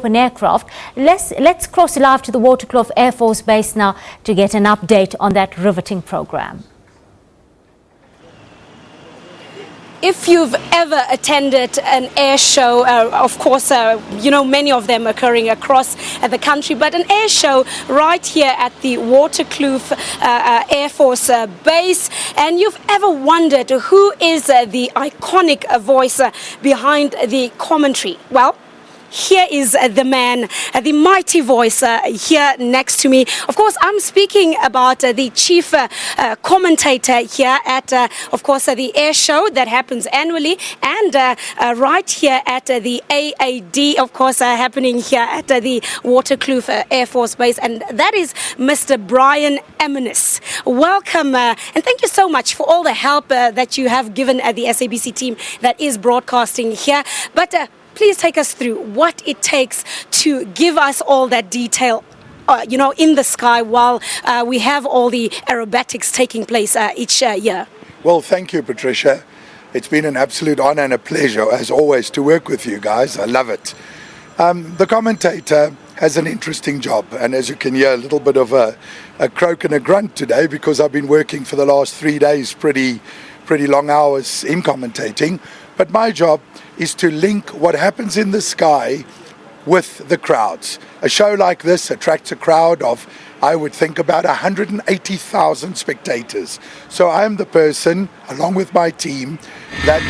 an aircraft. Let's cross live to the Waterkloof Air Force Base now to get an update on that riveting program. If you've ever attended an air show, of course, many of them occurring across the country, but an air show right here at the Waterkloof Air Force Base, and you've ever wondered who is the iconic voice behind the commentary? Well, here is the man, the mighty voice here next to me. Of course, I'm speaking about the chief commentator here at, of course, the air show that happens annually, and right here at the AAD, of course, happening here at the Waterkloof Air Force Base, and that is Mr. Brian Emmenis. Welcome, and thank you so much for all the help that you have given the SABC team that is broadcasting here. But please take us through what it takes to give us all that detail, in the sky while we have all the aerobatics taking place each year. Well, thank you, Patricia. It's been an absolute honor and a pleasure, as always, to work with you guys. I love it. The commentator has an interesting job, and as you can hear, a little bit of a croak and a grunt today because I've been working for the last 3 days, pretty long hours in commentating. But my job is to link what happens in the sky with the crowds. A show like this attracts a crowd of, I would think, about 180,000 spectators. So I'm the person, along with my team, that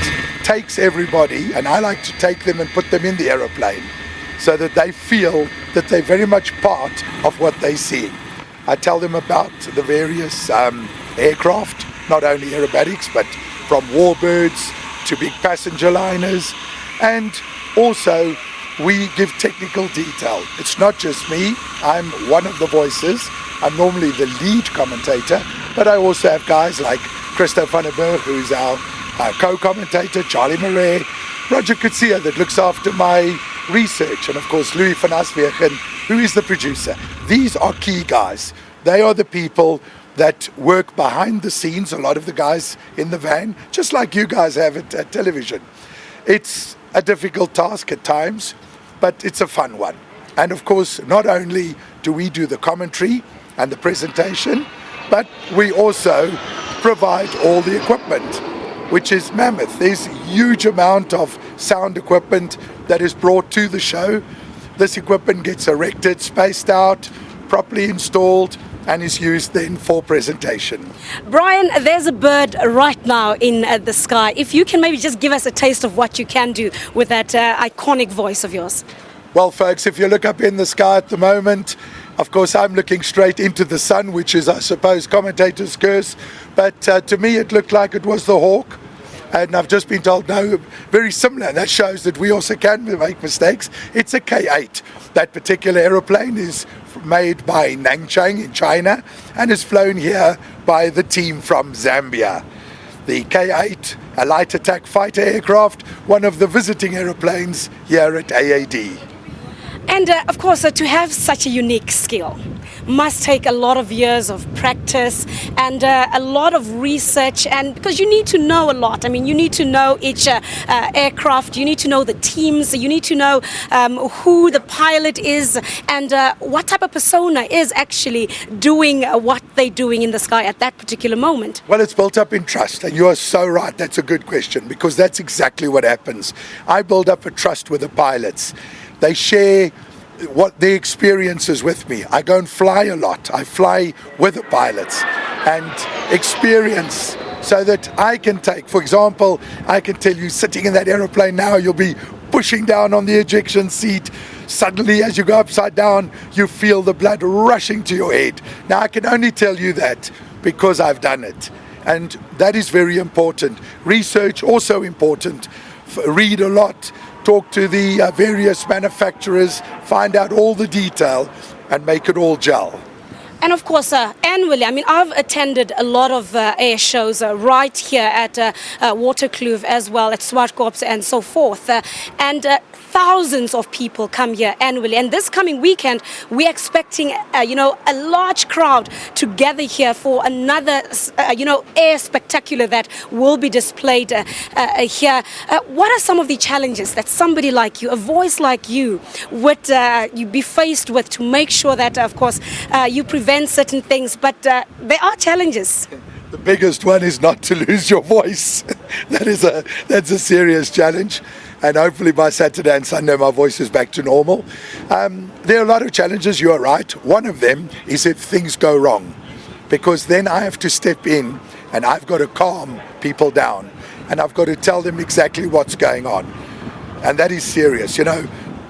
takes everybody, and I like to take them and put them in the aeroplane so that they feel that they're very much part of what they see. I tell them about the various aircraft, not only aerobatics, but from warbirds to big passenger liners, and also we give technical detail. It's not just me, I'm one of the voices. I'm normally the lead commentator, but I also have guys like Christo van der Berg, who's our co-commentator, Charlie Murray, Roger Kutsia, that looks after my research, and of course Louis van Aswegen, who is the producer. These are key guys. They are the people that work behind the scenes, a lot of the guys in the van, just like you guys have it at television. It's a difficult task at times, but it's a fun one. And of course, not only do we do the commentary and the presentation, but we also provide all the equipment, which is mammoth. There's a huge amount of sound equipment that is brought to the show. This equipment gets erected, spaced out, properly installed, and is used then for presentation. Brian, there's a bird right now in the sky. If you can maybe just give us a taste of what you can do with that iconic voice of yours. Well, folks, if you look up in the sky at the moment, of course, I'm looking straight into the sun, which is, I suppose, commentator's curse. But to me, it looked like it was the hawk. And I've just been told, no, very similar. That shows that we also can make mistakes. It's a K8. That particular aeroplane is made by Nanchang in China and is flown here by the team from Zambia. The K8, a light attack fighter aircraft, one of the visiting aeroplanes here at AAD. And of course, to have such a unique skill must take a lot of years of practice and a lot of research, and because you need to know a lot. I mean, you need to know each aircraft, you need to know the teams, you need to know who the pilot is, and what type of persona is actually doing what they're doing in the sky at that particular moment. Well, it's built up in trust, and you are so right. That's a good question, because that's exactly what happens. I build up a trust with the pilots. They share what their experiences with me. I go and fly a lot. I fly with the pilots and experience so that I can take, for example, I can tell you sitting in that aeroplane now, you'll be pushing down on the ejection seat. Suddenly, as you go upside down, you feel the blood rushing to your head. Now, I can only tell you that because I've done it. And that is very important. Research, also important. Read a lot. Talk to the various manufacturers, find out all the detail and make it all gel. And of course, annually, I mean, I've attended a lot of air shows right here at Waterkloof as well, at Waterkloof and so forth. And thousands of people come here annually, and this coming weekend we're expecting a large crowd to gather here for another air spectacular that will be displayed here. What are some of the challenges that somebody like you, a voice like you, would you be faced with to make sure that of course you prevent certain things, but there are challenges? The biggest one is not to lose your voice. That's a serious challenge, and hopefully by Saturday and Sunday my voice is back to normal. There are a lot of challenges, you are right. One of them is if things go wrong, because then I have to step in and I've got to calm people down and I've got to tell them exactly what's going on, and that is serious.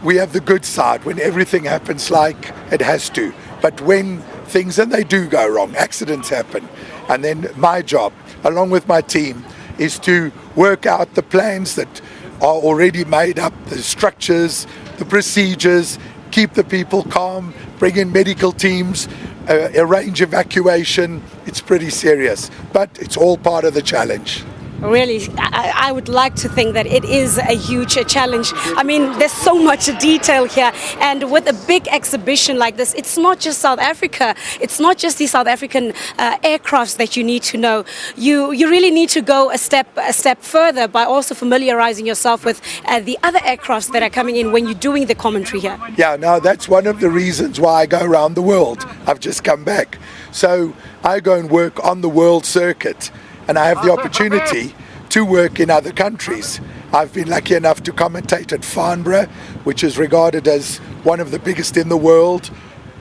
We have the good side when everything happens like it has to, but when things, and they do go wrong, accidents happen, and then my job along with my team is to work out the plans that are already made up, the structures, the procedures, keep the people calm, bring in medical teams, arrange evacuation. It's pretty serious, but it's all part of the challenge. Really, I would like to think that it is a huge challenge. I mean, there's so much detail here, and with a big exhibition like this, it's not just South Africa, it's not just the South African aircrafts that you need to know. You really need to go a step further by also familiarizing yourself with the other aircrafts that are coming in when you're doing the commentary here. Yeah, no, that's one of the reasons why I go around the world. I've just come back, so I go and work on the world circuit, and I have the opportunity to work in other countries. I've been lucky enough to commentate at Farnborough, which is regarded as one of the biggest in the world.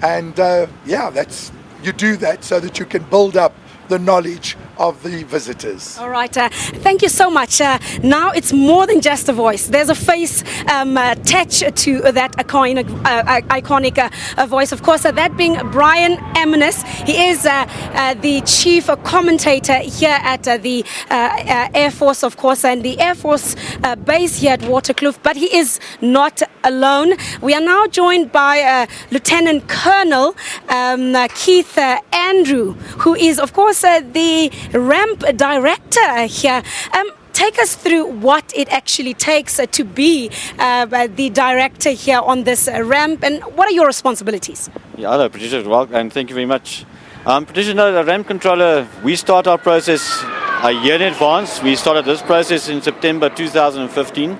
And you do that so that you can build up the knowledge of the visitors. All right, thank you so much. Now it's more than just a voice. There's a face attached to that iconic voice. Of course, that being Brian Emmenis. He is the chief commentator here at the Airforce, of course, and the Airforce base here at Waterkloof. But he is not alone. We are now joined by Lieutenant Colonel Keith Andrew, who is, of course, the ramp director here. Take us through what it actually takes to be the director here on this ramp, and what are your responsibilities? Yeah, hello, Patricia, welcome, and thank you very much. Patricia, the ramp controller, we start our process a year in advance. We started this process in September 2015.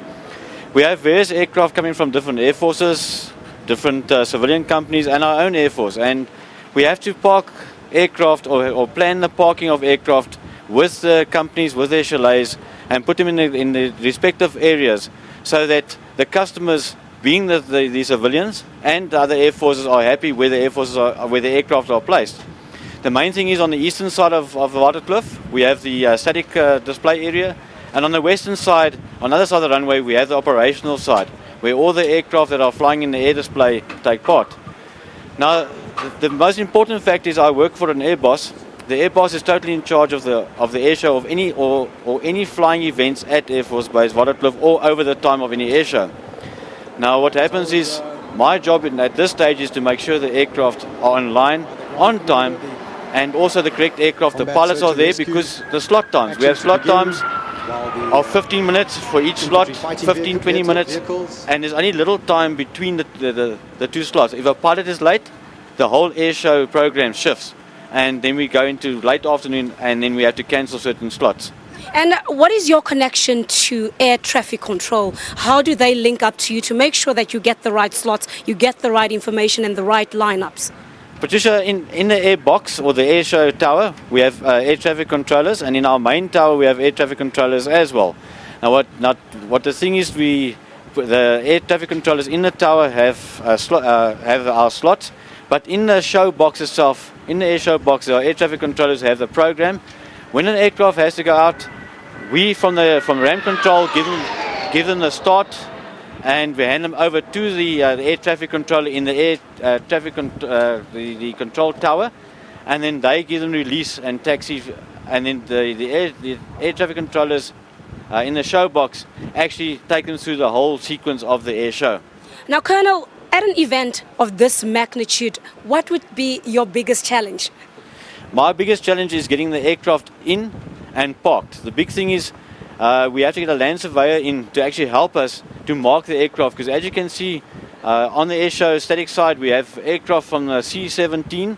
We have various aircraft coming from different air forces, different civilian companies, and our own air force, and we have to park aircraft or plan the parking of aircraft with the companies, with their chalets, and put them in the respective areas so that the customers, being the civilians and the other air forces, are happy where the air forces are, where the aircraft are placed. The main thing is on the eastern side of Waterkloof, we have the static display area, and on the western side, on the other side of the runway, we have the operational side, where all the aircraft that are flying in the air display take part. Now, the most important fact is I work for an air boss. The air boss is totally in charge of the air show of any or any flying events at Air Force Base Waterkloof or over the time of any air show. Now, what happens is my job at this stage is to make sure the aircraft are online, on time, and also the correct aircraft. The pilots are there because the slot times. We have slot times of 15 minutes for each slot, 15, 20 minutes, and there's only little time between the two slots. If a pilot is late, the whole air show program shifts, and then we go into late afternoon, and then we have to cancel certain slots. And what is your connection to air traffic control? How do they link up to you to make sure that you get the right slots, you get the right information and the right lineups? Patricia, in the air box or the air show tower, we have air traffic controllers, and in our main tower we have air traffic controllers as well. Now what the thing is, the air traffic controllers in the tower have our slots. But in the show box itself, in the air show box, our air traffic controllers have the program. When an aircraft has to go out, we from ramp control give them the start, and we hand them over to the air traffic controller in the the control tower, and then they give them release and taxi, and then the air traffic controllers in the show box actually take them through the whole sequence of the air show. Now, Colonel, at an event of this magnitude, what would be your biggest challenge? My biggest challenge is getting the aircraft in and parked. The big thing is we have to get a land surveyor in to actually help us to mark the aircraft, because as you can see on the airshow static side, we have aircraft from the C-17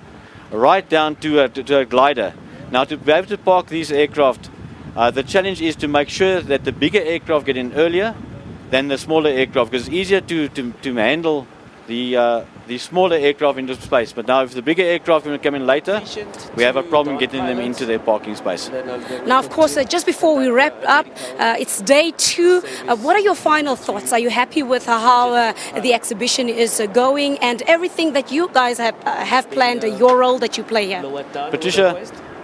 right down to a glider. Now, to be able to park these aircraft, the challenge is to make sure that the bigger aircraft get in earlier than the smaller aircraft, because it's easier to handle the smaller aircraft into space. But now if the bigger aircraft will come in later, we have a problem getting them into their parking space. Now, of course, just before we wrap up, it's day 2. What are your final thoughts? Are you happy with how the exhibition is going and everything that you guys have planned, your role that you play here? Patricia,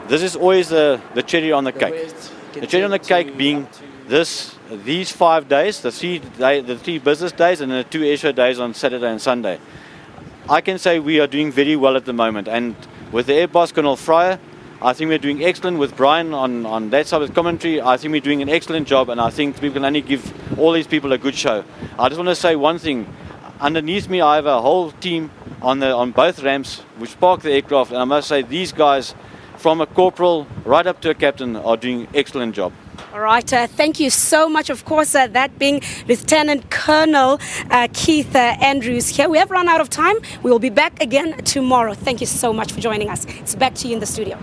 this is always the cherry on the cake. The cherry on the cake being these 5 days, the 3 business days and the 2 airshow days on Saturday and Sunday. I can say we are doing very well at the moment, and with the Air Boss Colonel Fryer, I think we're doing excellent. With Brian on that side of commentary, I think we're doing an excellent job, and I think we can only give all these people a good show. I just want to say one thing. Underneath me I have a whole team on both ramps which park the aircraft, and I must say these guys, from a corporal right up to a captain, are doing an excellent job. All right, thank you so much. Of course, that being Lieutenant Colonel Keith Andrews here. We have run out of time. We will be back again tomorrow. Thank you so much for joining us. It's back to you in the studio.